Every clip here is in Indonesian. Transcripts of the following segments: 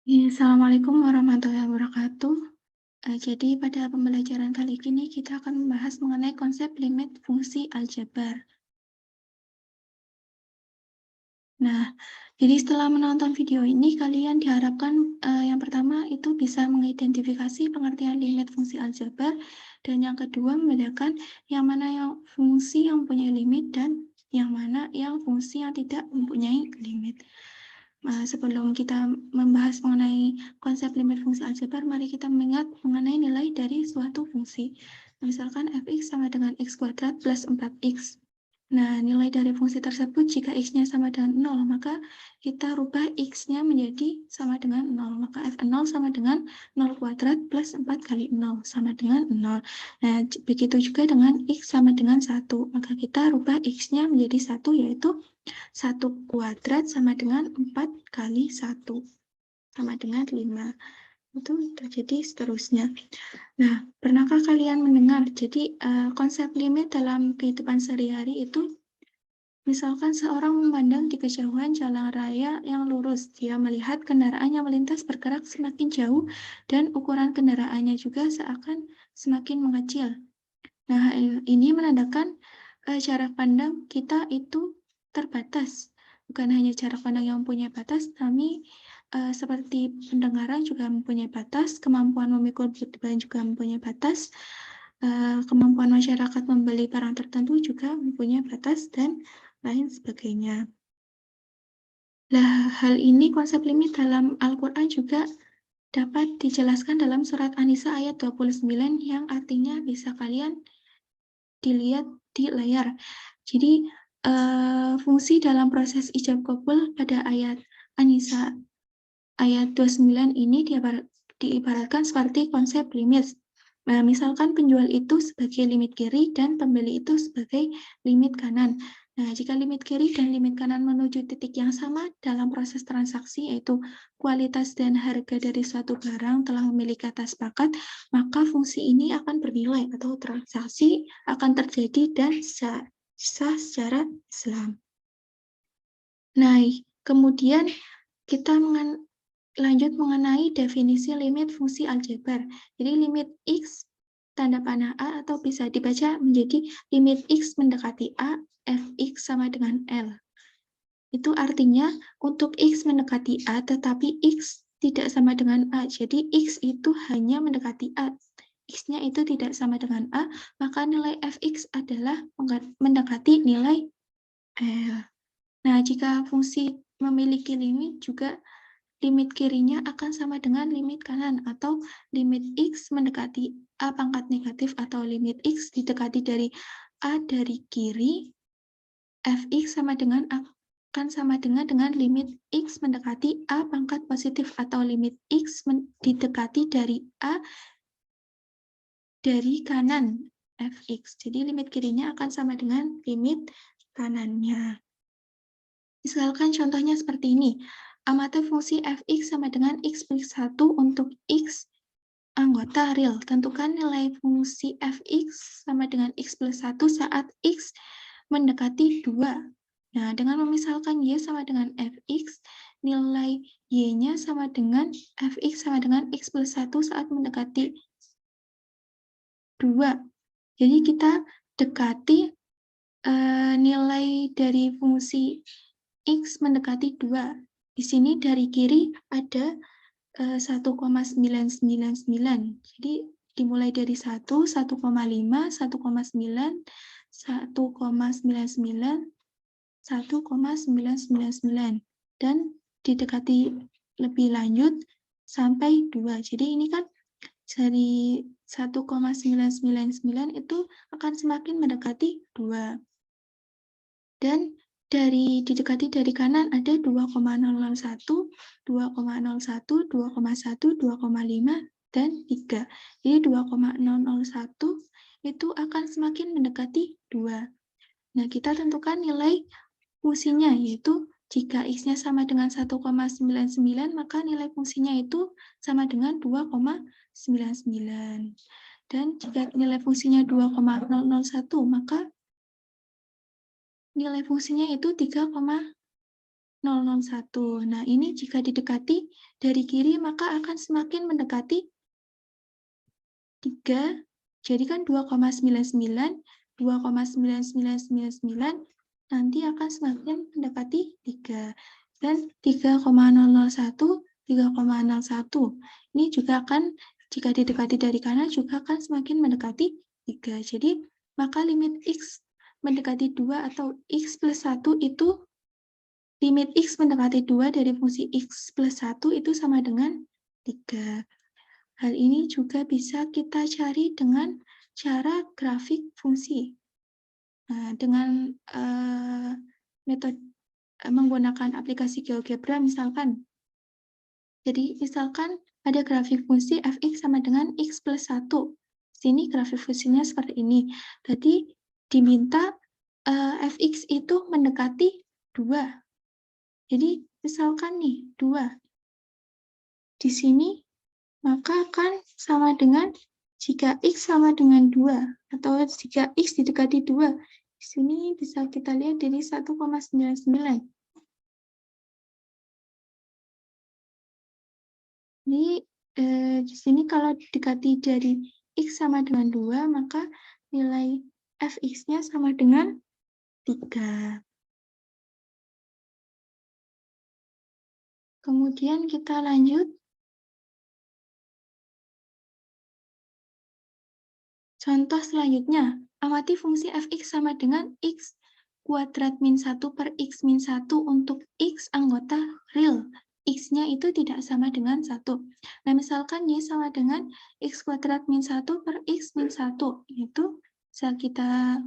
Ya, Assalamualaikum warahmatullahi wabarakatuh. Jadi pada pembelajaran kali ini kita akan membahas mengenai konsep limit fungsi aljabar. Nah, jadi setelah menonton video ini kalian diharapkan yang pertama itu bisa mengidentifikasi pengertian limit fungsi aljabar dan yang kedua membedakan yang mana yang fungsi yang mempunyai limit dan yang mana yang fungsi yang tidak mempunyai limit. Sebelum kita membahas mengenai konsep limit fungsi aljabar, mari kita mengingat mengenai nilai dari suatu fungsi. Misalkan fx sama dengan x kuadrat plus 4x. Nah, nilai dari fungsi tersebut jika x-nya sama dengan 0, maka kita rubah x-nya menjadi sama dengan 0. Maka f0 sama dengan 0 kuadrat plus 4 kali 0 sama dengan 0. Nah, begitu juga dengan x sama dengan 1. Maka kita rubah x-nya menjadi 1, yaitu 1 kuadrat sama dengan 4 kali 1 sama dengan 5. Itu terjadi seterusnya. Nah, pernahkah kalian mendengar, jadi konsep limit dalam kehidupan sehari-hari itu, misalkan seorang memandang di kejauhan jalan raya yang lurus, dia melihat kendaraan yang melintas bergerak semakin jauh dan ukuran kendaraannya juga seakan semakin mengecil. Nah, ini menandakan jarak pandang kita itu terbatas. Bukan hanya jarak pandang yang mempunyai batas, tapi seperti pendengaran juga mempunyai batas, kemampuan memikul beban juga mempunyai batas, kemampuan masyarakat membeli barang tertentu juga mempunyai batas, dan lain sebagainya. Nah, hal ini konsep limit dalam Al-Quran juga dapat dijelaskan dalam surat An-Nisa ayat 29 yang artinya bisa kalian dilihat di layar. Jadi, fungsi dalam proses ijab kabul pada ayat An-Nisa ayat 29 ini diibaratkan seperti konsep limit. Nah, misalkan penjual itu sebagai limit kiri dan pembeli itu sebagai limit kanan. Nah, jika limit kiri dan limit kanan menuju titik yang sama dalam proses transaksi, yaitu kualitas dan harga dari suatu barang telah memiliki kata sepakat, maka fungsi ini akan bernilai atau transaksi akan terjadi dan sah secara Islam. Nah, kemudian kita lanjut mengenai definisi limit fungsi aljabar. Jadi limit X tanda panah A atau bisa dibaca menjadi limit X mendekati A, Fx sama dengan L. Itu artinya untuk X mendekati A tetapi X tidak sama dengan A. Jadi X itu hanya mendekati A. X-nya itu tidak sama dengan A, maka nilai Fx adalah mendekati nilai L. Nah, jika fungsi memiliki limit juga limit kirinya akan sama dengan limit kanan atau limit X mendekati A pangkat negatif atau limit X didekati dari A dari kiri, Fx sama dengan akan sama dengan limit X mendekati A pangkat positif atau limit X didekati dari A dari kanan Fx. Jadi limit kirinya akan sama dengan limit kanannya. Misalkan contohnya seperti ini. Amati fungsi fx sama dengan x plus 1 untuk x anggota real. Tentukan nilai fungsi fx sama dengan x plus 1 saat x mendekati 2. Nah, dengan memisalkan y sama dengan fx, nilai y-nya sama dengan fx sama dengan x plus 1 saat mendekati 2. Jadi kita dekati nilai dari fungsi X mendekati 2. Di sini dari kiri ada 1,999. Jadi dimulai dari 1, 1,5, 1,9, 1,99, 1,999. Dan didekati lebih lanjut sampai 2. Jadi ini kan dari 1,999 itu akan semakin mendekati 2. Dan didekati dari kanan ada 2,001, 2,01, 2,1, 2,5, dan 3. Jadi 2,001 itu akan semakin mendekati 2. Nah, kita tentukan nilai fungsinya, yaitu jika X-nya sama dengan 1,99, maka nilai fungsinya itu sama dengan 2,99. Dan jika nilai fungsinya 2,001, maka nilai fungsinya itu 3,5. 001. Nah, ini jika didekati dari kiri, maka akan semakin mendekati 3. Jadi kan 2,99, 2,9999 nanti akan semakin mendekati 3. Dan 3,001, 3,01. Ini juga akan, jika didekati dari kanan, juga akan semakin mendekati 3. Jadi, maka limit X mendekati 2 atau X plus 1 itu, limit X mendekati 2 dari fungsi X plus 1 itu sama dengan 3. Hal ini juga bisa kita cari dengan cara grafik fungsi. Nah, dengan metode menggunakan aplikasi GeoGebra misalkan. Jadi, misalkan ada grafik fungsi fx sama dengan x plus 1. Sini grafik fungsinya seperti ini. Jadi, diminta fx itu mendekati 2. Jadi, misalkan nih, 2. Di sini, maka akan sama dengan jika X sama dengan 2, atau jika X didekati 2. Di sini bisa kita lihat dari 1,99. Jadi, di sini kalau didekati dari X sama dengan 2, maka nilai Fx-nya sama dengan 3. Kemudian kita lanjut. Contoh selanjutnya, amati fungsi fx sama dengan x kuadrat min 1 per x min 1 untuk x anggota real. X-nya itu tidak sama dengan 1. Nah, misalkan y sama dengan x kuadrat min 1 per x min 1. Itu bisa kita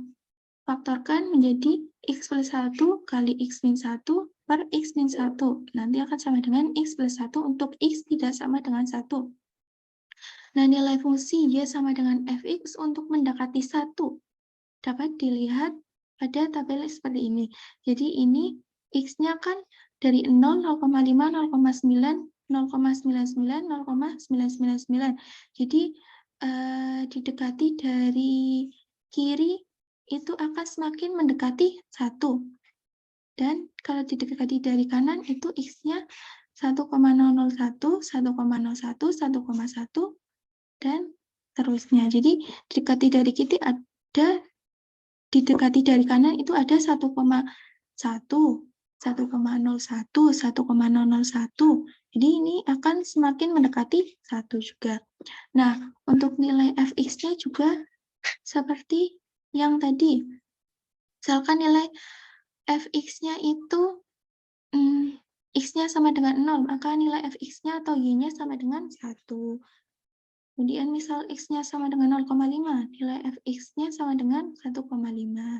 faktorkan menjadi x plus 1 kali x min 1 per x min 1. Nanti akan sama dengan x plus 1 untuk x tidak sama dengan 1. Nah, nilai fungsi y sama dengan fx untuk mendekati 1 dapat dilihat pada tabel seperti ini. Jadi ini x-nya kan dari 0, 0,5, 0,9, 0,99, 0,999. Jadi didekati dari kiri itu akan semakin mendekati 1. Dan kalau didekati dari kanan itu x-nya 1,001, 1,01, 1,1, dan terusnya. Jadi didekati dari kiri ada, didekati dari kanan itu ada 1,1, 1,01, 1,001. Jadi ini akan semakin mendekati 1 juga. Nah, untuk nilai fx-nya juga seperti yang tadi. Misalkan nilai fx-nya itu x-nya sama dengan 0, maka nilai fx-nya atau y-nya sama dengan 1. Kemudian misal x-nya sama dengan 0,5, nilai fx-nya sama dengan 1,5.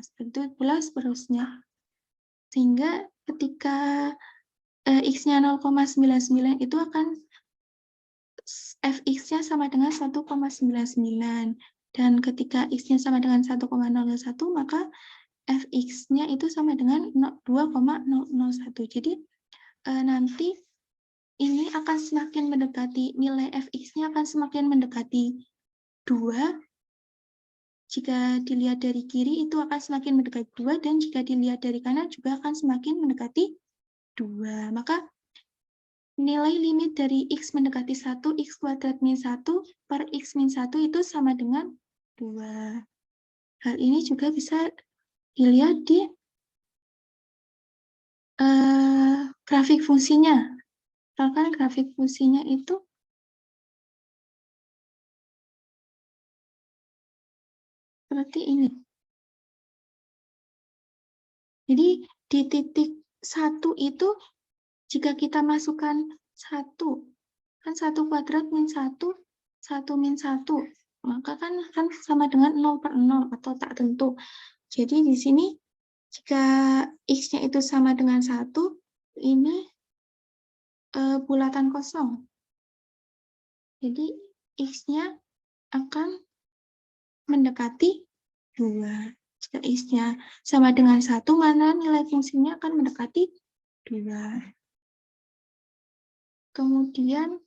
Seperti itu pula seterusnya. Sehingga ketika x-nya 0,99 itu akan fx-nya sama dengan 1,99. Dan ketika x-nya sama dengan 1,01, maka fx-nya itu sama dengan 2,001. Jadi nanti ini akan semakin mendekati, nilai fx-nya akan semakin mendekati 2. Jika dilihat dari kiri, itu akan semakin mendekati 2, dan jika dilihat dari kanan, juga akan semakin mendekati 2. Maka, nilai limit dari x mendekati 1, x kuadrat min 1 per x min 1 itu sama dengan 2. Hal ini juga bisa dilihat di grafik fungsinya. Misalkan grafik fungsinya itu seperti ini. Jadi, di titik 1 itu, jika kita masukkan 1, kan 1 kuadrat min 1, 1 min 1, maka kan sama dengan 0 per 0, atau tak tentu. Jadi, di sini, jika x-nya itu sama dengan 1, ini bulatan kosong. Jadi, x-nya akan mendekati 2. Jika x-nya sama dengan 1, mana nilai fungsinya akan mendekati 2. Kemudian,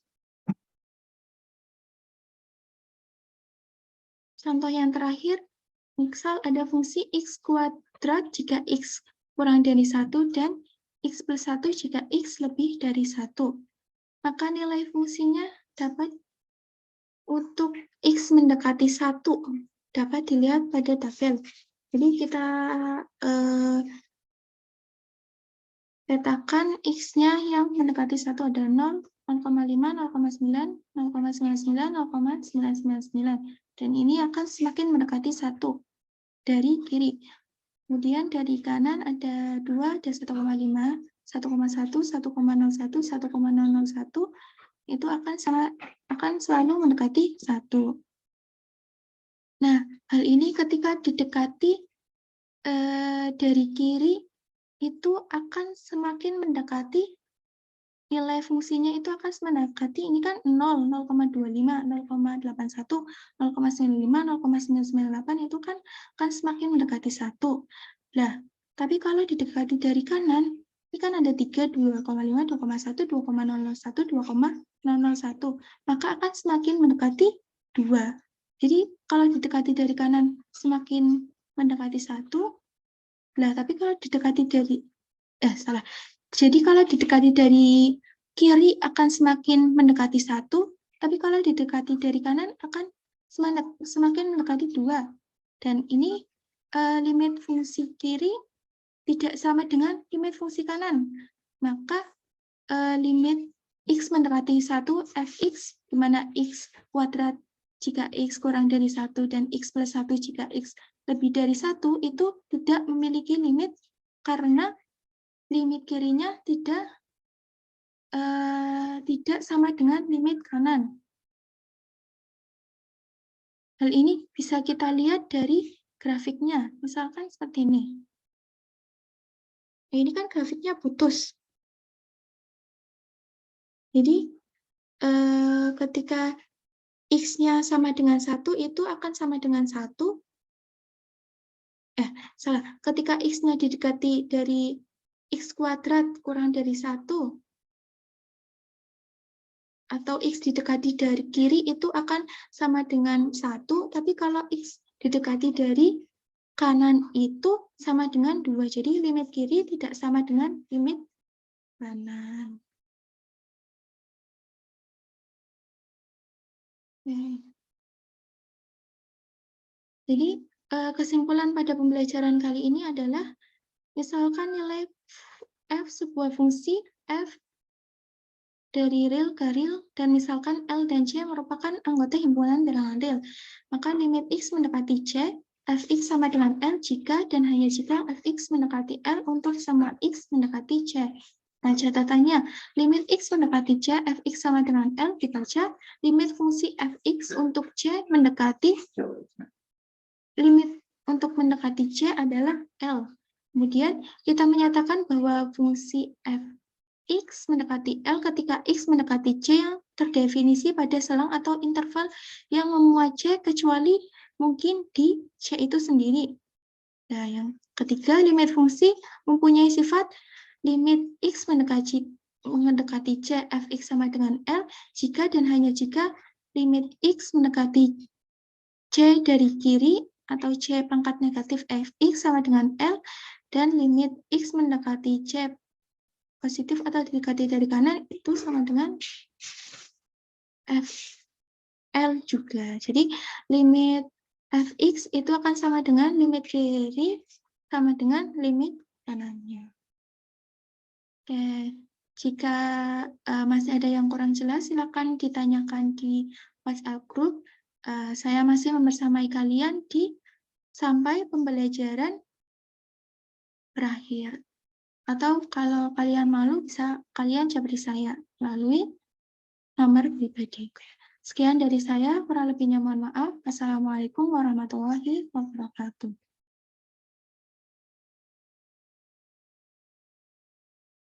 contoh yang terakhir, misal ada fungsi x kuadrat jika x kurang dari 1 dan X plus 1 jika X lebih dari 1. Maka nilai fungsinya dapat untuk X mendekati 1 dapat dilihat pada tabel. Jadi kita petakan X-nya yang mendekati 1 ada 0, 0,5, 0,9, 0,99, 0,999. Dan ini akan semakin mendekati 1 dari kiri. Kemudian dari kanan ada 2, ada 1,5, 1,1, 1,01, 1,001, itu akan selalu mendekati 1. Nah, hal ini ketika didekati dari kiri, itu akan semakin mendekati nilai fungsinya itu akan mendekati, ini kan 0, 0,25, 0,81, 0,95, 0,998 itu kan akan semakin mendekati 1. Nah, tapi kalau didekati dari kanan, ini kan ada 3, 2,5, 2,1, 2,001, 2,001, maka akan semakin mendekati 2. Jadi kalau didekati dari kanan semakin mendekati 1, nah tapi kalau didekati dari, jadi kalau didekati dari kiri akan semakin mendekati 1, tapi kalau didekati dari kanan akan semakin mendekati 2. Dan ini limit fungsi kiri tidak sama dengan limit fungsi kanan. Maka limit X mendekati 1 fx, di mana X kuadrat jika X kurang dari 1 dan X plus 1 jika X lebih dari 1 itu tidak memiliki limit karena limit kirinya tidak sama dengan limit kanan. Hal ini bisa kita lihat dari grafiknya, misalkan seperti ini. Ini kan grafiknya putus. Jadi ketika X-nya sama dengan 1, itu akan sama dengan 1. Ketika X-nya didekati dari X kuadrat kurang dari 1, atau X didekati dari kiri, itu akan sama dengan 1, tapi kalau X didekati dari kanan itu sama dengan 2. Jadi limit kiri tidak sama dengan limit kanan. Jadi kesimpulan pada pembelajaran kali ini adalah, misalkan nilai f sebuah fungsi f dari real ke real, dan misalkan L dan C merupakan anggota himpunan bilangan real, maka limit X mendekati C, fx sama dengan L jika dan hanya jika fx mendekati L untuk semua X mendekati C. Nah, catatannya, limit X mendekati C, fx sama dengan L, kita cek limit fungsi fx untuk C mendekati, limit untuk mendekati C adalah L. Kemudian, kita menyatakan bahwa fungsi fx mendekati L ketika X mendekati C yang terdefinisi pada selang atau interval yang memuat C kecuali mungkin di C itu sendiri. Nah, yang ketiga, limit fungsi mempunyai sifat limit X mendekati C fx sama dengan L jika dan hanya jika limit X mendekati C dari kiri atau C pangkat negatif fx sama dengan L, dan limit X mendekati C positif atau didekati dari kanan itu sama dengan L juga. Jadi limit fx itu akan sama dengan limit kiri sama dengan limit kanannya. Oke, jika masih ada yang kurang jelas, silakan ditanyakan di WhatsApp group. Saya masih membersamai kalian sampai pembelajaran berakhir. Atau kalau kalian malu, bisa kalian japri saya melalui nomor pribadi. Sekian dari saya, kurang lebihnya mohon maaf. Assalamualaikum warahmatullahi wabarakatuh.